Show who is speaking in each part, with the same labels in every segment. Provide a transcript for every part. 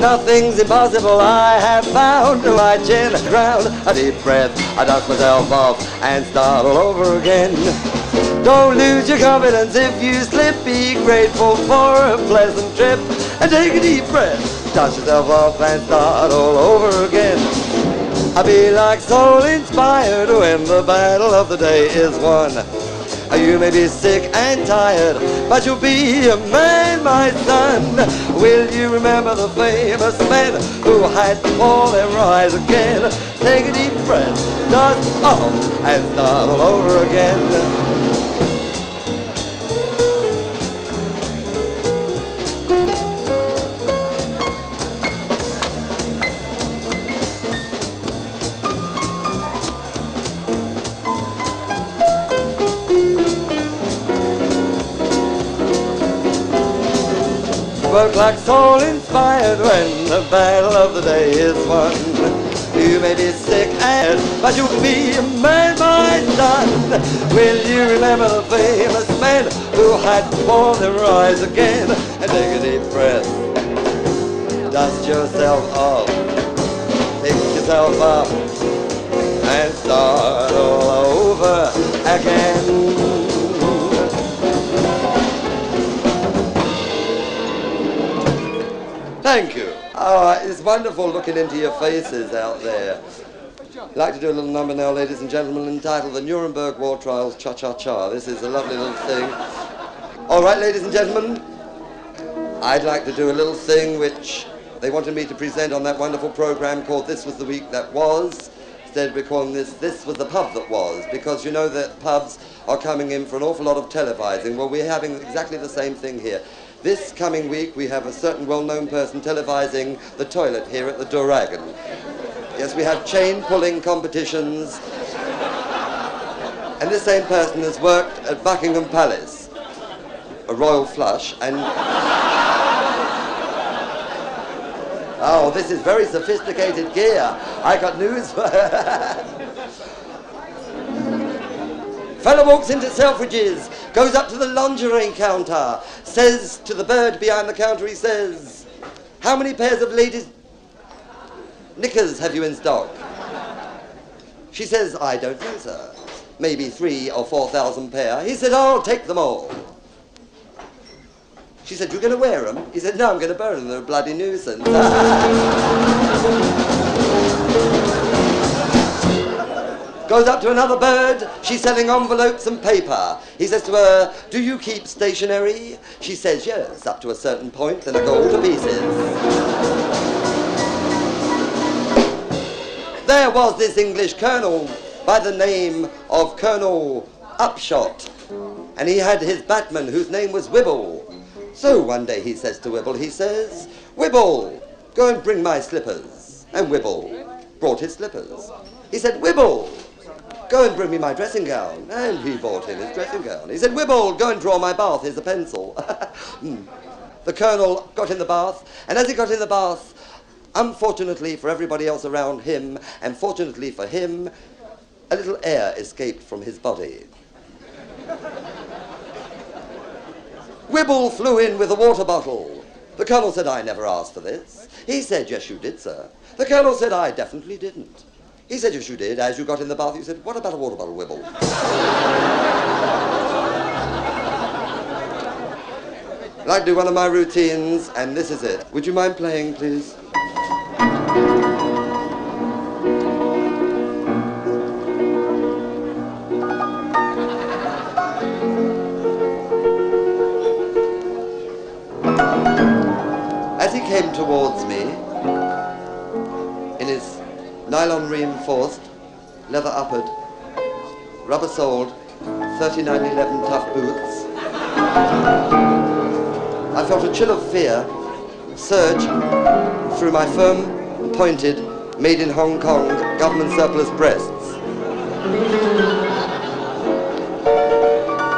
Speaker 1: Nothing's impossible, I have found. My chin ground, a deep breath, I dust myself off and start all over again. Don't lose your confidence if you slip. Be grateful for a pleasant trip and take a deep breath. Dust yourself off and start all over again. I'll be like soul inspired when the battle of the day is won. You may be sick and tired, but you'll be a man, my son. Will you remember the famous men who had to fall and rise again? Take a deep breath, dust off, and start all over again. Work like soul inspired when the battle of the day is won. You may be sick and but you'll be a man, my son. Will you remember the famous men who had to fall and rise again? And take a deep breath, dust yourself off, pick yourself up, and start all over again. Thank you. Oh, it's wonderful looking into your faces out there. I'd like to do a little number now, ladies and gentlemen, entitled The Nuremberg War Trials Cha-Cha-Cha. This is a lovely little thing. All right, ladies and gentlemen, I'd like to do a little thing which they wanted me to present on that wonderful program called This Was the Week That Was. Instead we're calling this was the pub that was, because you know that pubs are coming in for an awful lot of televising. Well, we're having exactly the same thing here. This coming week, we have a certain well-known person televising the toilet here at the Dragon. Yes, we have chain-pulling competitions. And this same person has worked at Buckingham Palace, a royal flush, and... Oh, this is very sophisticated gear. I got news for Fellow walks into Selfridges, goes up to the lingerie counter, says to the bird behind the counter, he says, "How many pairs of ladies' knickers have you in stock?" She says, "I don't know, sir. Maybe 3,000 or 4,000 pair." He said, "I'll take them all." She said, "You're going to wear them?" He said, "No, I'm going to burn them. They're a bloody nuisance." Goes up to another bird, she's selling envelopes and paper. He says to her, "Do you keep stationery?" She says, "Yes, up to a certain point, then I go all to pieces." There was this English colonel by the name of Colonel Upshot, and he had his batman whose name was Wibble. So one day he says to Wibble, he says, "Wibble, go and bring my slippers." And Wibble brought his slippers. He said, "Wibble, go and bring me my dressing gown." And he brought him his dressing gown. He said, "Wibble, go and draw my bath. Here's a pencil." The colonel got in the bath, and as he got in the bath, unfortunately for everybody else around him, and fortunately for him, a little air escaped from his body. Wibble flew in with a water bottle. The colonel said, "I never asked for this." He said, "Yes, you did, sir." The colonel said, "I definitely didn't." He said, "Yes, you did. As you got in the bath, you said, 'What about a water bottle, Wibble?'" I'd like to do one of my routines, and this is it. Would you mind playing, please? As he came towards me, in his nylon reinforced, leather uppered, rubber soled, 3911 tough boots, I felt a chill of fear surge through my firm, pointed, made in Hong Kong, government surplus breasts.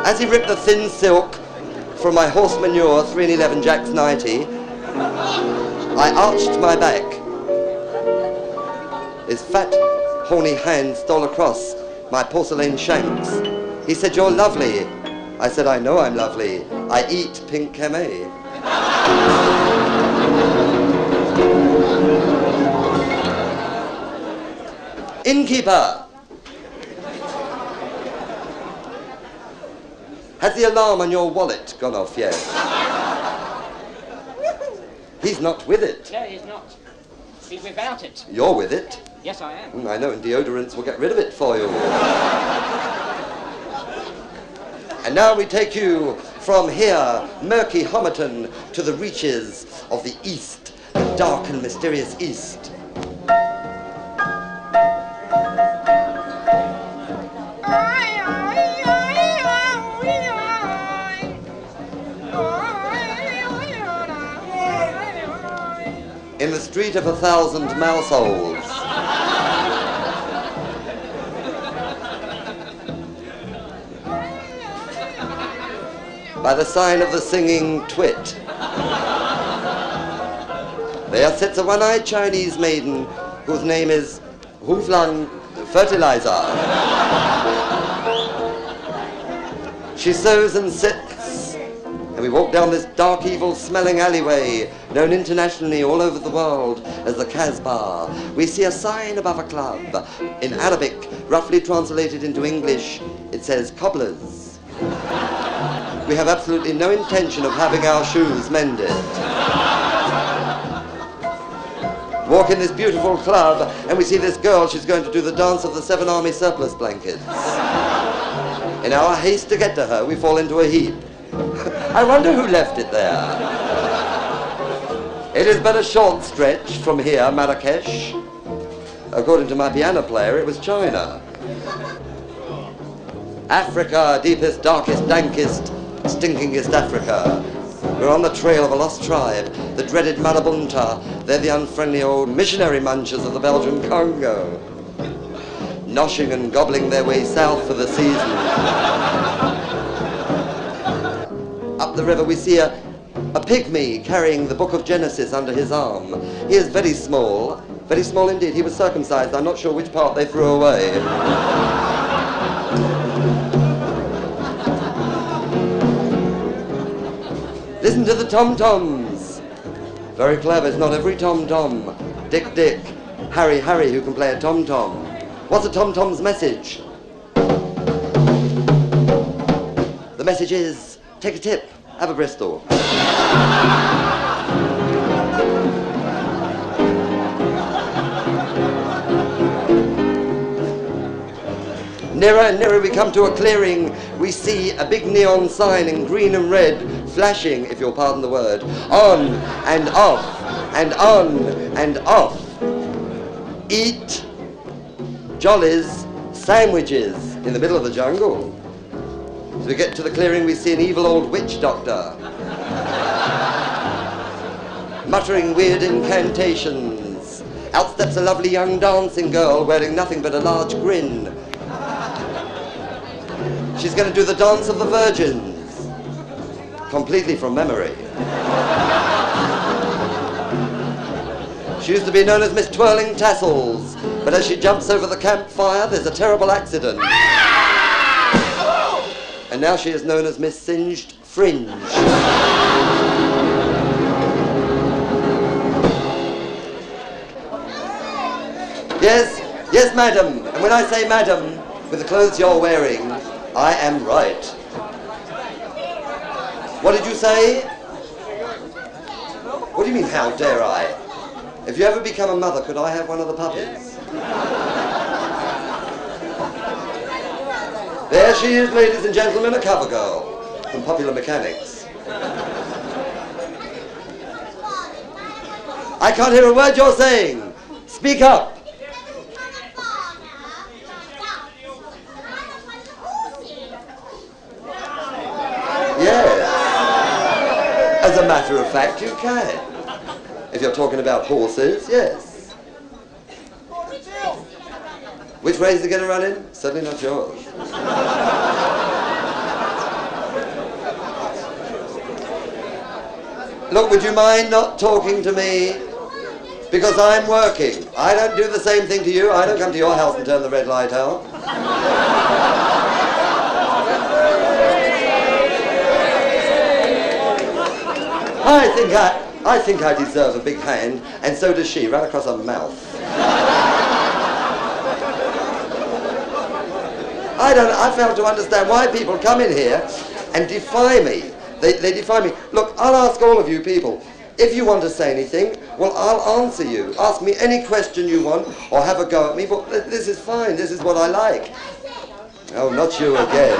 Speaker 1: As he ripped the thin silk from my horse manure 311 Jack's 90, I arched my back. His fat, horny hand stole across my porcelain shanks. He said, "You're lovely." I said, "I know I'm lovely. I eat pink camé." Innkeeper! Has the alarm on your wallet gone off yet? He's not with it.
Speaker 2: No, he's not. He's without it.
Speaker 1: You're with it.
Speaker 2: Yes, I am.
Speaker 1: I know, and deodorants will get rid of it for you. And now we take you from here, murky Homerton, to the reaches of the East, the dark and mysterious East. In the street of 1,000 mouse holes. By the sign of the singing twit. There sits a one-eyed Chinese maiden whose name is Huflang Fertilizer. She sews and sits, and we walk down this dark, evil-smelling alleyway, known internationally all over the world as the Casbah. We see a sign above a club. In Arabic, roughly translated into English, it says cobblers. We have absolutely no intention of having our shoes mended. Walk in this beautiful club, and we see this girl. She's going to do the dance of the 7 army surplus blankets. In our haste to get to her, we fall into a heap. I wonder who left it there. It is but a short stretch from here, Marrakesh. According to my piano player, it was China. Africa, deepest, darkest, dankest, stinkingest Africa. We're on the trail of a lost tribe, the dreaded Marabunta. They're the unfriendly old missionary munchers of the Belgian Congo, noshing and gobbling their way south for the season. Up the river we see a pygmy carrying the book of Genesis under his arm. He is very small indeed. He was circumcised. I'm not sure which part they threw away. Listen to the tom-toms. Very clever. It's not every tom-tom. Dick, Dick. Harry, Harry, who can play a tom-tom. What's a tom-tom's message? The message is, take a tip, have a Bristol. Nearer and nearer we come to a clearing. We see a big neon sign in green and red, flashing, if you'll pardon the word, on and off, and on and off. Eat jollies, sandwiches in the middle of the jungle. As we get to the clearing, we see an evil old witch doctor muttering weird incantations. Out steps a lovely young dancing girl wearing nothing but a large grin. She's going to do the dance of the virgins, completely from memory. She used to be known as Miss Twirling Tassels, but as she jumps over the campfire, there's a terrible accident. And now she is known as Miss Singed Fringe. Yes, madam. And when I say madam, with the clothes you're wearing, I am right. What did you say? What do you mean, how dare I? If you ever become a mother, could I have one of the puppies? There she is, ladies and gentlemen, a cover girl from Popular Mechanics. I can't hear a word you're saying. Speak up. Yes. As a matter of fact, you can. If you're talking about horses, yes. Which way is it going to run in? Certainly not yours. Look, would you mind not talking to me? Because I'm working. I don't do the same thing to you. I don't come to your house and turn the red light out. I think I deserve a big hand, and so does she, right across her mouth. I fail to understand why people come in here and defy me. They defy me. Look, I'll ask all of you people, if you want to say anything, well, I'll answer you. Ask me any question you want, or have a go at me, but this is fine, this is what I like. Oh, not you again.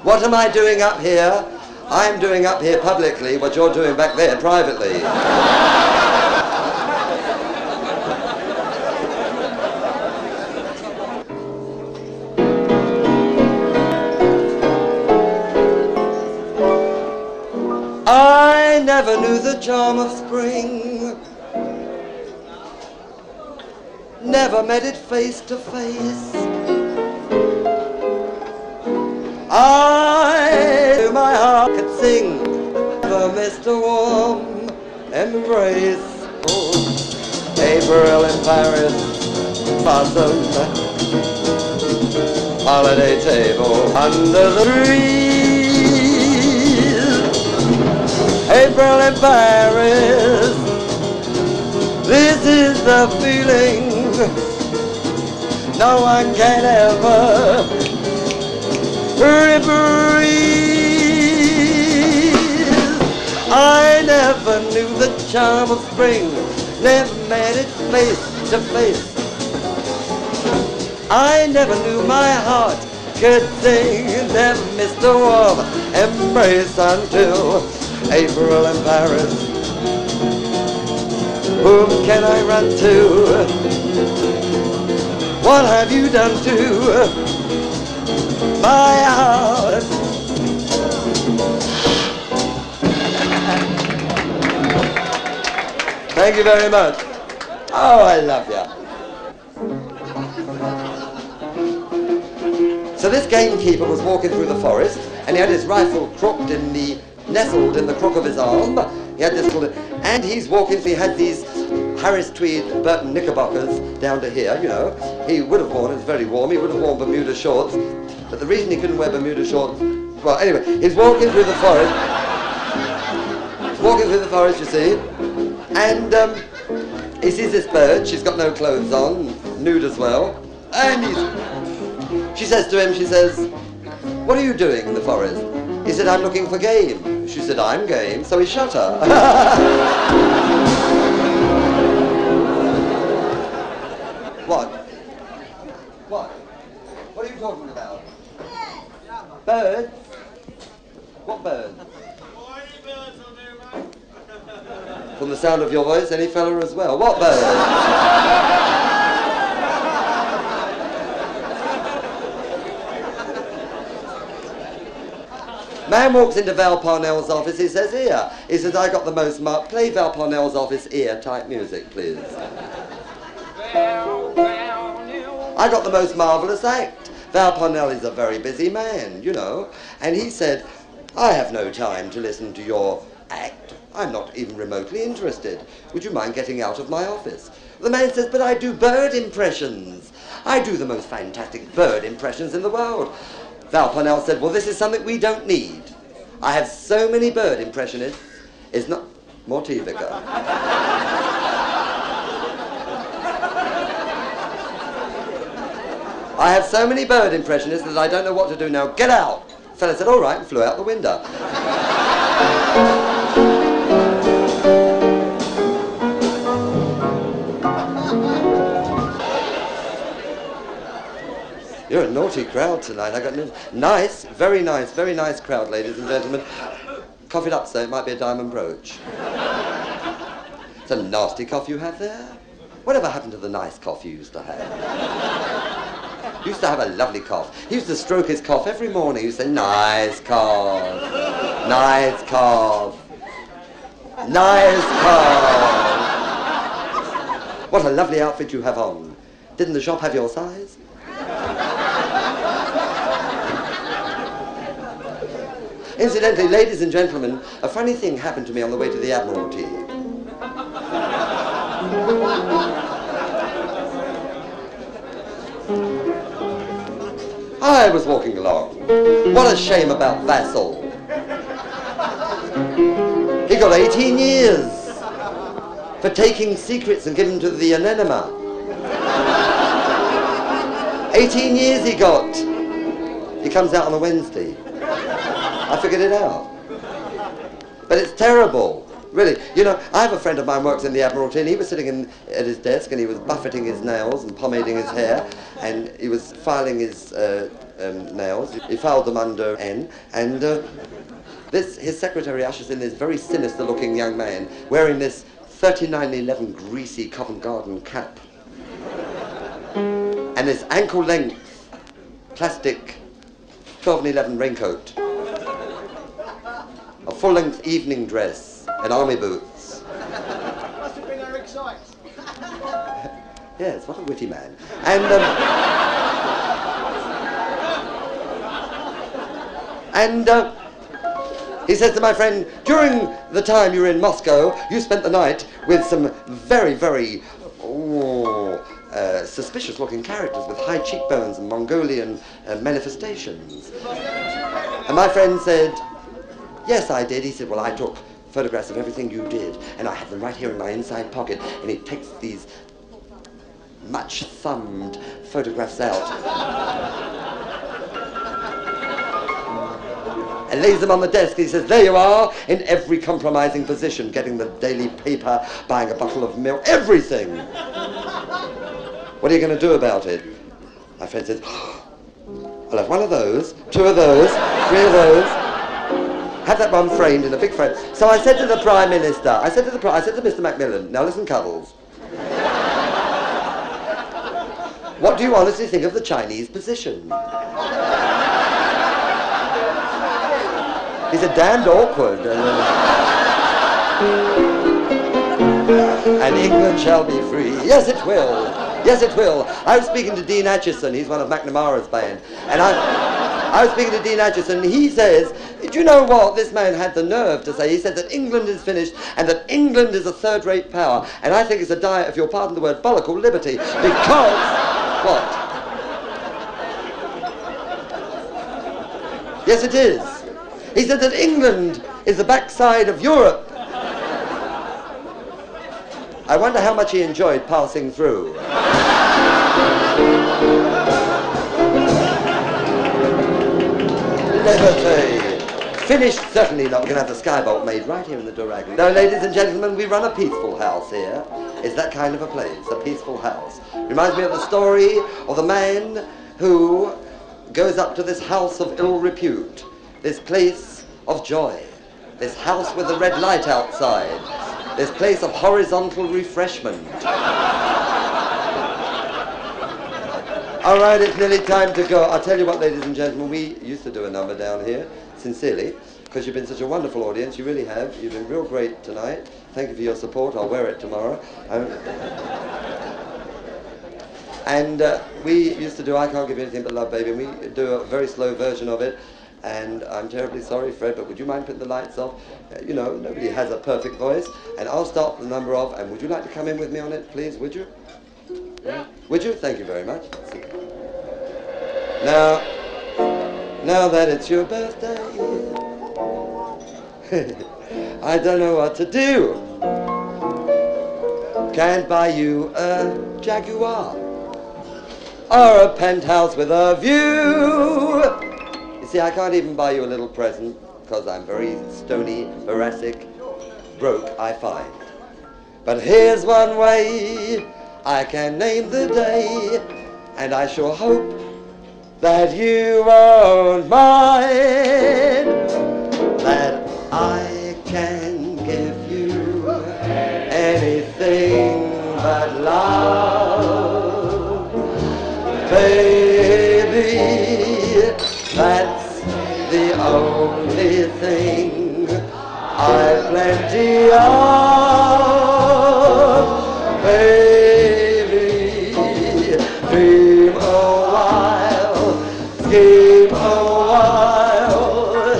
Speaker 1: What am I doing up here? I'm doing up here publicly what you're doing back there privately. I never knew the charm of spring, never met it face to face. I knew my heart could sing, never missed a warm embrace. Oh, April in Paris, blossom, holiday table under the trees. April in Paris, this is the feeling no one can ever reprise. I never knew the charm of spring, never met it face to face. I never knew my heart could sing, never missed a warm embrace until April in Paris. Whom can I run to? What have you done to my heart? Thank you very much. Oh, I love you. So this gamekeeper was walking through the forest, and he had his rifle nestled in the crook of his arm. He had this and he's walking, he had these Harris tweed Burton knickerbockers down to here, you know. He would have worn, it's very warm, he would have worn Bermuda shorts, but the reason he couldn't wear Bermuda shorts, well, anyway, he's walking through the forest. He's walking through the forest, you see, and he sees this bird, she's got no clothes on, nude as well, and she says to him, she says, "What are you doing in the forest?" He said, "I'm looking for game." She said, "I'm game," so he shot her. What? What? What are you talking about? Birds? What birds? From the sound of your voice, any fella as well. What birds? Man walks into Val Parnell's office, he says, "Here." He says, "I got the most play Val Parnell's office ear type music, please." "I got the most marvellous act." Val Parnell is a very busy man, you know. And he said, "I have no time to listen to your act. I'm not even remotely interested. Would you mind getting out of my office?" The man says, "But I do bird impressions. I do the most fantastic bird impressions in the world." Val Parnell said, "Well, this is something we don't need. I have so many bird impressionists. It's not..." More tea, Vicar. "I have so many bird impressionists that I don't know what to do now. Get out." The fella said, "All right," and flew out the window. You're a naughty crowd tonight. I got nice, very nice crowd, ladies and gentlemen. Cough it up, sir. It might be a diamond brooch. It's a nasty cough you have there. Whatever happened to the nice cough you used to have? You used to have a lovely cough. He used to stroke his cough every morning. He used to say, "Nice cough, nice cough, nice cough." What a lovely outfit you have on. Didn't the shop have your size? Incidentally, ladies and gentlemen, a funny thing happened to me on the way to the Admiralty. I was walking along. What a shame about Vassal. He got 18 years for taking secrets and giving them to the Anenema. 18 years he got. He comes out on a Wednesday. I figured it out. But it's terrible. Really. You know, I have a friend of mine who works in the Admiralty, and he was sitting at his desk, and he was buffeting his nails and pomading his hair, and he was filing his nails. He filed them under N, and his secretary ushers in this very sinister-looking young man wearing this 3911 greasy Covent Garden cap and this ankle-length plastic 1211 raincoat, a full-length evening dress, and army boots.
Speaker 2: Must have been Eric Sykes.
Speaker 1: Yes, what a witty man. And he says to my friend, during the time you were in Moscow, you spent the night with some very, very suspicious-looking characters with high cheekbones and Mongolian manifestations. And my friend said, yes, I did. He said, well, I took photographs of everything you did, and I have them right here in my inside pocket. And he takes these much-thumbed photographs out and lays them on the desk. He says, there you are, in every compromising position, getting the daily paper, buying a bottle of milk, everything. What are you going to do about it? My friend says, I'll have one of those, two of those, three of those. Have that one framed in a big frame. So I said to the Prime Minister, I said to Mr. Macmillan, now listen, Cuddles. What do you honestly think of the Chinese position? He said, damned awkward. And England shall be free. Yes, it will. Yes, it will. I was speaking to Dean Acheson. He's one of McNamara's band. And I was speaking to Dean Acheson, and he says, do you know what this man had the nerve to say? He said that England is finished and that England is a third-rate power. And I think it's a diet, if you'll pardon the word, bollockle liberty, because... What? Yes, it is. He said that England is the backside of Europe. I wonder how much he enjoyed passing through. Liberty. Finished, certainly not. We're going to have the skybolt made right here in the Dragon. Now, ladies and gentlemen, we run a peaceful house here. It's that kind of a place, a peaceful house. Reminds me of the story of the man who goes up to this house of ill repute, this place of joy, this house with the red light outside, this place of horizontal refreshment. All right, it's nearly time to go. I'll tell you what, ladies and gentlemen, we used to do a number down here, sincerely, because you've been such a wonderful audience. You really have. You've been real great tonight. Thank you for your support. I'll wear it tomorrow. And we used to do I Can't Give You Anything But Love, Baby, and we do a very slow version of it. And I'm terribly sorry, Fred, but would you mind putting the lights off? You know, nobody has a perfect voice. And I'll start the number off, and would you like to come in with me on it, please? Would you? Yeah. Would you? Thank you very much. Now that it's your birthday, I don't know what to do. Can't buy you a Jaguar or a penthouse with a view. You see, I can't even buy you a little present because I'm very stony, thoracic, broke, I find. But here's one way I can name the day, and I sure hope that you won't mind that I can give you anything but love, baby. That's the only thing I've plenty of, baby. Dream a while, scheme a while,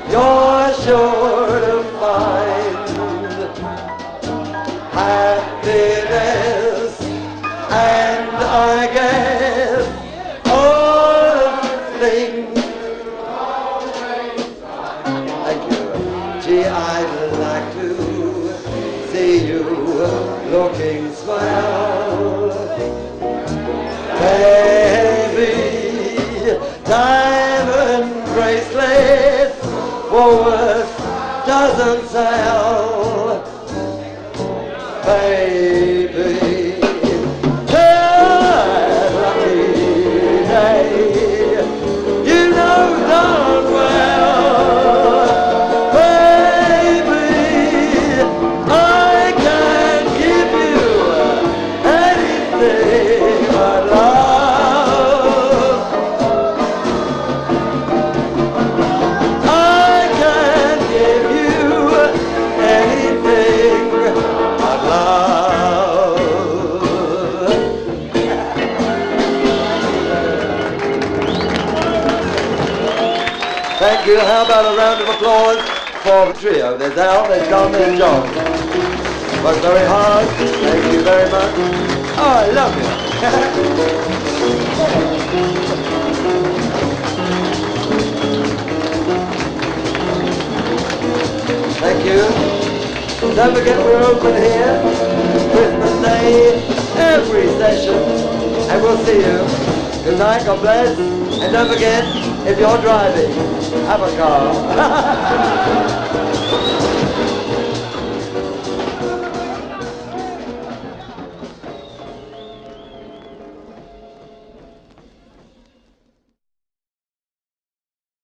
Speaker 1: you're sure to find happiness, and I guess all things. Thank you. Gee, I'd like to see you looking swell, baby. doesn't sell, baby. That lucky day, you know darn well, baby, I can give you anything but love. I can give you anything but love. Thank you. How about a round of applause for the trio? There's Al, there's Don, there's John. Worked very hard. Thank you very much. Oh, I love you. Thank you. Don't forget we're open here Christmas Day, every session, and we'll see you. Good night, God bless, and don't forget, if you're driving, have a car.